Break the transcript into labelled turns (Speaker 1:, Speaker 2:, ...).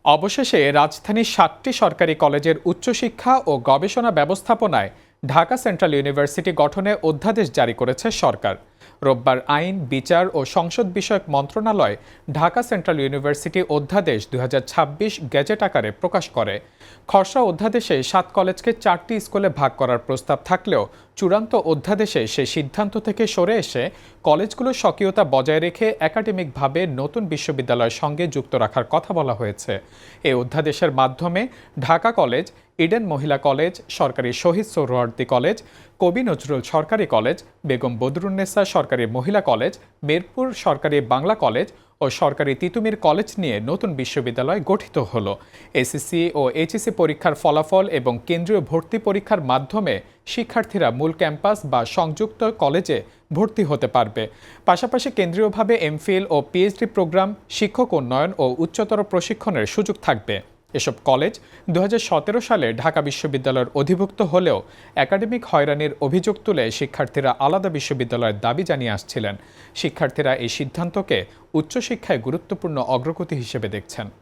Speaker 1: অবশেষে রাজধানীর ৭টি সরকারি কলেজের উচ্চশিক্ষা ও গবেষণা ব্যবস্থাপনায় ঢাকা সেন্ট্রাল ইউনিভার্সিটি গঠনে অধ্যাদেশ জারি করেছে সরকার। রোববার আইন, বিচার ও সংসদ বিষয়ক মন্ত্রণালয় ঢাকা সেন্ট্রাল ইউনিভার্সিটি অধ্যাদেশ ২০২৬ গেজেট আকারে প্রকাশ করে। খসড়া অধ্যাদেশে ৭ কলেজকে ৪টি স্কুলে ভাগ করার প্রস্তাব থাকলেও চূড়ান্ত অধ্যাদেশে সে সিদ্ধান্ত থেকে সরে এসে কলেজগুলোর স্বকীয়তা বজায় রেখে একাডেমিকভাবে নতুন বিশ্ববিদ্যালয়ের সঙ্গে যুক্ত রাখার কথা বলা হয়েছে। এই অধ্যাদেশের মাধ্যমে ঢাকা কলেজ, ইডেন মহিলা কলেজ, সরকারি শহীদ সোহরাওয়ার্দী কলেজ, কবি নজরুল সরকারি কলেজ, বেগম বদরুন্নেসা সরকারি মহিলা কলেজ, মিরপুর সরকারি বাংলা কলেজ ও সরকারি তিতুমির কলেজ নিয়ে নতুন বিশ্ববিদ্যালয় গঠিত হলো। এসএসসি ও এইচএসসি পরীক্ষার ফলাফল এবং কেন্দ্রীয় ভর্তি পরীক্ষার মাধ্যমে শিক্ষার্থীরা মূল ক্যাম্পাস বা সংযুক্ত কলেজে ভর্তি হতে পারবে। পাশাপাশি কেন্দ্রীয়ভাবে এমফিল ও পিএইচডি প্রোগ্রাম, শিক্ষক উন্নয়ন ও উচ্চতর প্রশিক্ষণের সুযোগ থাকবে। এসব কলেজ ২০১৭ সালে ঢাকা বিশ্ববিদ্যালয়ের অধিভুক্ত হলেও একাডেমিক হয়রানির অভিযোগ তুলে শিক্ষার্থীরা আলাদা বিশ্ববিদ্যালয়ের দাবি জানিয়ে আসছিলেন। শিক্ষার্থীরা এই সিদ্ধান্তকে উচ্চশিক্ষায় গুরুত্বপূর্ণ অগ্রগতি হিসেবে দেখছেন।